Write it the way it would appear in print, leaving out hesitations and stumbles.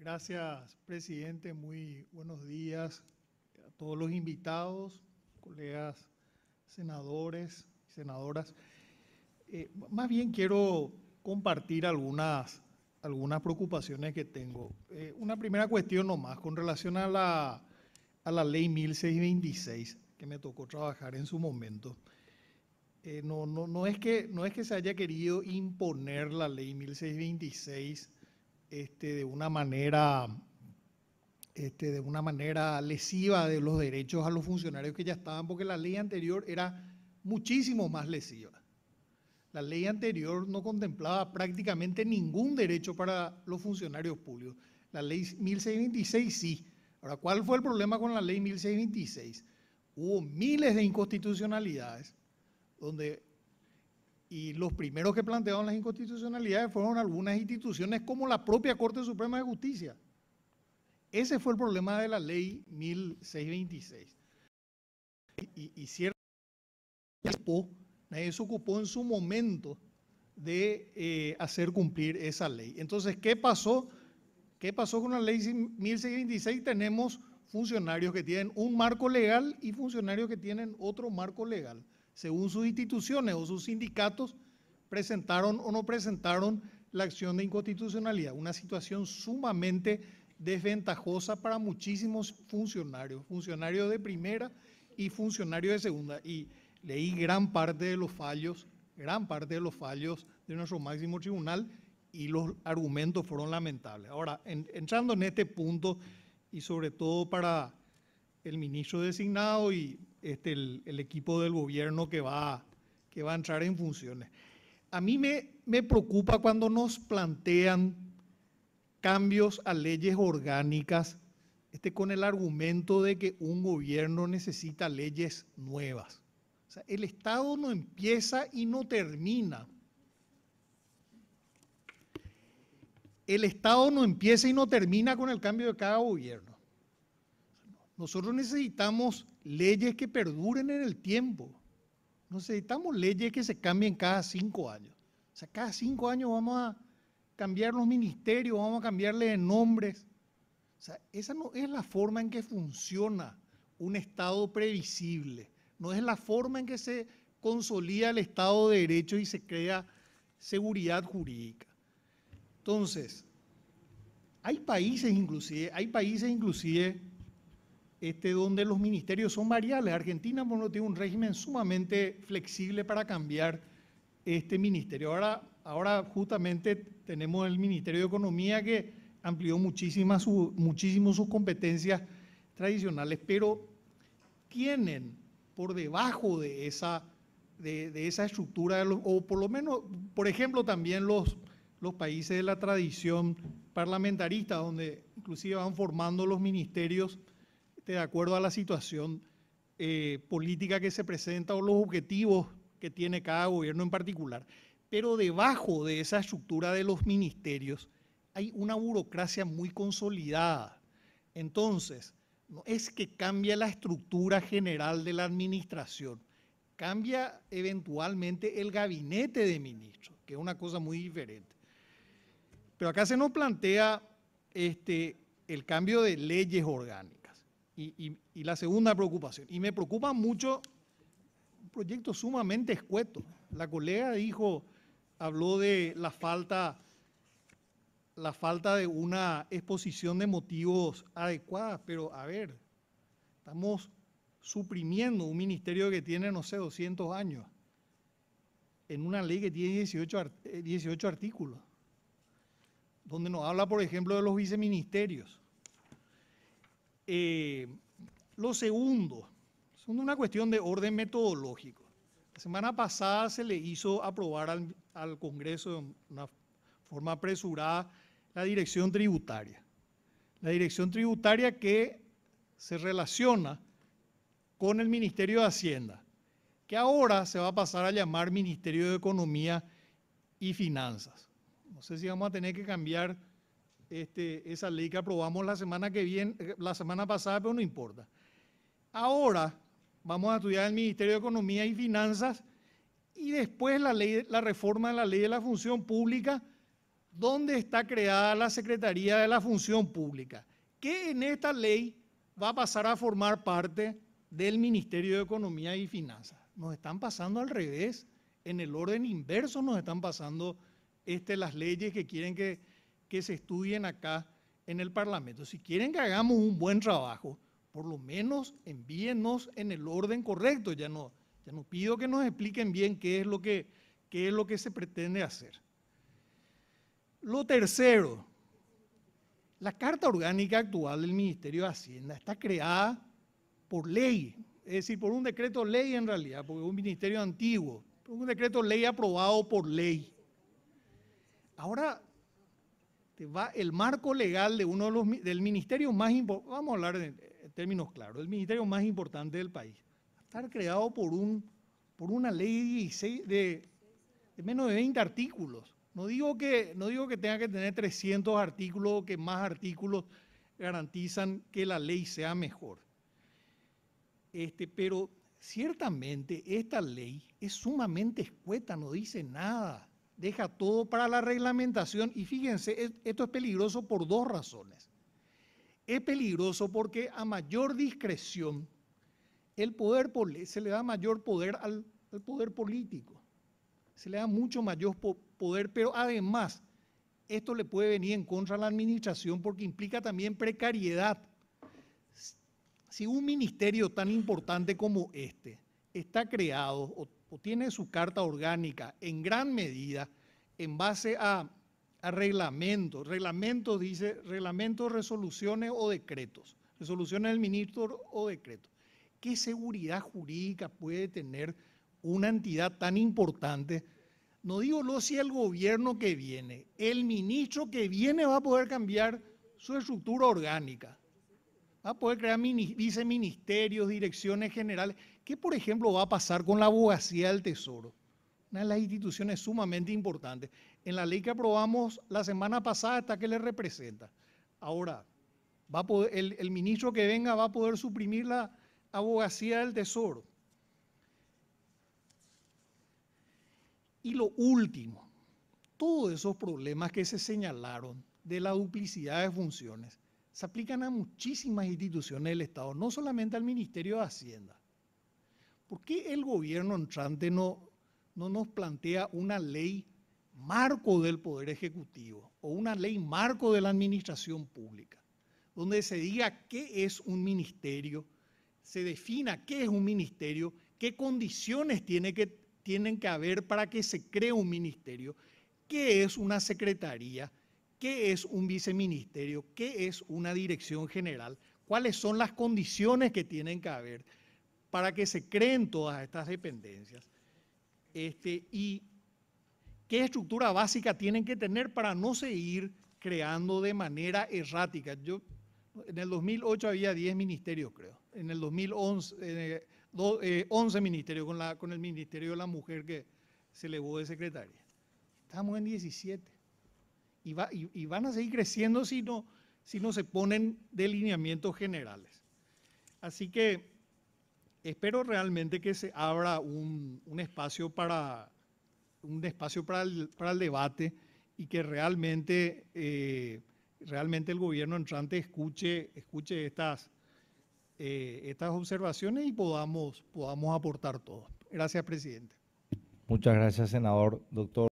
Gracias, presidente. Muy buenos días a todos los invitados, colegas senadores y senadoras. Más bien quiero compartir algunas preocupaciones que tengo. Una primera cuestión nomás con relación a la ley 1626, que me tocó trabajar en su momento. No es que se haya querido imponer la ley 1626 de una manera lesiva de los derechos a los funcionarios que ya estaban, porque la ley anterior era muchísimo más lesiva. La ley anterior no contemplaba prácticamente ningún derecho para los funcionarios públicos. La ley 1626 sí. Ahora, ¿cuál fue el problema con la ley 1626? Hubo miles de inconstitucionalidades, y los primeros que plantearon las inconstitucionalidades fueron algunas instituciones como la propia Corte Suprema de Justicia. Ese fue el problema de la ley 1626. Y cierto, nadie se ocupó en su momento de hacer cumplir esa ley. Entonces, ¿qué pasó? ¿Qué pasó con la ley 1626? Tenemos funcionarios que tienen un marco legal y funcionarios que tienen otro marco legal, según sus instituciones o sus sindicatos presentaron o no presentaron la acción de inconstitucionalidad. Una situación sumamente desventajosa para muchísimos funcionarios de primera y funcionarios de segunda. Y leí gran parte de los fallos de nuestro máximo tribunal y los argumentos fueron lamentables. Ahora, entrando en este punto y sobre todo para el ministro designado y el equipo del gobierno que va a entrar en funciones. A mí me preocupa cuando nos plantean cambios a leyes orgánicas con el argumento de que un gobierno necesita leyes nuevas. O sea, el Estado no empieza y no termina. El Estado no empieza y no termina con el cambio de cada gobierno. Nosotros necesitamos leyes que perduren en el tiempo. Necesitamos leyes que se cambien cada 5 años. O sea, cada 5 años vamos a cambiar los ministerios, vamos a cambiarle de nombres. O sea, esa no es la forma en que funciona un Estado previsible. No es la forma en que se consolida el Estado de Derecho y se crea seguridad jurídica. Entonces, hay países inclusive donde los ministerios son variables. Argentina, por ejemplo, tiene un régimen sumamente flexible para cambiar este ministerio. Ahora justamente tenemos el Ministerio de Economía que amplió muchísimo sus competencias tradicionales, pero tienen por debajo de esa estructura, o por lo menos, por ejemplo, también los países de la tradición parlamentarista, donde inclusive van formando los ministerios de acuerdo a la situación política que se presenta o los objetivos que tiene cada gobierno en particular. Pero debajo de esa estructura de los ministerios hay una burocracia muy consolidada. Entonces, no es que cambie la estructura general de la administración, cambia eventualmente el gabinete de ministros, que es una cosa muy diferente. Pero acá se nos plantea el cambio de leyes orgánicas. Y la segunda preocupación, y me preocupa mucho un proyecto sumamente escueto. La colega habló de la falta de una exposición de motivos adecuada, pero a ver, estamos suprimiendo un ministerio que tiene, no sé, 200 años, en una ley que tiene 18 artículos, donde nos habla, por ejemplo, de los viceministerios. Lo segundo, es una cuestión de orden metodológico. La semana pasada se le hizo aprobar al Congreso de una forma apresurada la dirección tributaria. La dirección tributaria que se relaciona con el Ministerio de Hacienda, que ahora se va a pasar a llamar Ministerio de Economía y Finanzas. No sé si vamos a tener que cambiar esa ley que aprobamos la semana pasada, pero no importa. Ahora vamos a estudiar el Ministerio de Economía y Finanzas y después la reforma de la ley de la función pública ¿dónde está creada la Secretaría de la Función Pública? Que en esta ley va a pasar a formar parte del Ministerio de Economía y Finanzas. Nos están pasando al revés, en el orden inverso nos están pasando las leyes que quieren que se estudien acá en el Parlamento. Si quieren que hagamos un buen trabajo, por lo menos envíennos en el orden correcto. Ya no pido que nos expliquen bien qué es lo que se pretende hacer. Lo tercero, la Carta Orgánica actual del Ministerio de Hacienda está creada por ley, es decir, por un decreto ley en realidad, porque es un ministerio antiguo, un decreto ley aprobado por ley. Ahora va el marco legal de del ministerio más importante, vamos a hablar en términos claros, el ministerio más importante del país. Va a estar creado por una ley de menos de 20 artículos. No digo que tenga que tener 300 artículos o que más artículos garantizan que la ley sea mejor. Pero ciertamente esta ley es sumamente escueta, no dice nada, deja todo para la reglamentación. Y fíjense, esto es peligroso por dos razones. Es peligroso porque a mayor discreción se le da mayor poder al poder político. Se le da mucho mayor poder, pero además esto le puede venir en contra a la administración porque implica también precariedad. Si un ministerio tan importante como este está creado o tiene su carta orgánica en gran medida en base a reglamentos, resoluciones o decretos, resoluciones del ministro o decretos, ¿qué seguridad jurídica puede tener una entidad tan importante? No digo si el gobierno que viene, el ministro que viene va a poder cambiar su estructura orgánica, va a poder crear viceministerios, direcciones generales. ¿Qué, por ejemplo, va a pasar con la abogacía del Tesoro? Una de las instituciones sumamente importantes. En la ley que aprobamos la semana pasada está que le representa. Ahora, el ministro que venga va a poder suprimir la abogacía del Tesoro. Y lo último, todos esos problemas que se señalaron de la duplicidad de funciones se aplican a muchísimas instituciones del Estado, no solamente al Ministerio de Hacienda. ¿Por qué el gobierno entrante no nos plantea una ley marco del Poder Ejecutivo o una ley marco de la administración pública, donde se diga qué es un ministerio, se defina qué es un ministerio, qué condiciones tienen que haber para que se cree un ministerio, qué es una secretaría, qué es un viceministerio, qué es una dirección general, cuáles son las condiciones que tienen que haber para que se creen todas estas dependencias, y qué estructura básica tienen que tener para no seguir creando de manera errática. En el 2008 había 10 ministerios, creo. En el 2011, 11 ministerios con el Ministerio de la Mujer que se elevó de secretaria. Estamos en 17. Y van a seguir creciendo si no se ponen delineamientos generales. Así que espero realmente que se abra un espacio para el debate y que realmente el gobierno entrante escuche estas observaciones y podamos aportar todo. Gracias, presidente. Muchas gracias, senador. Doctor.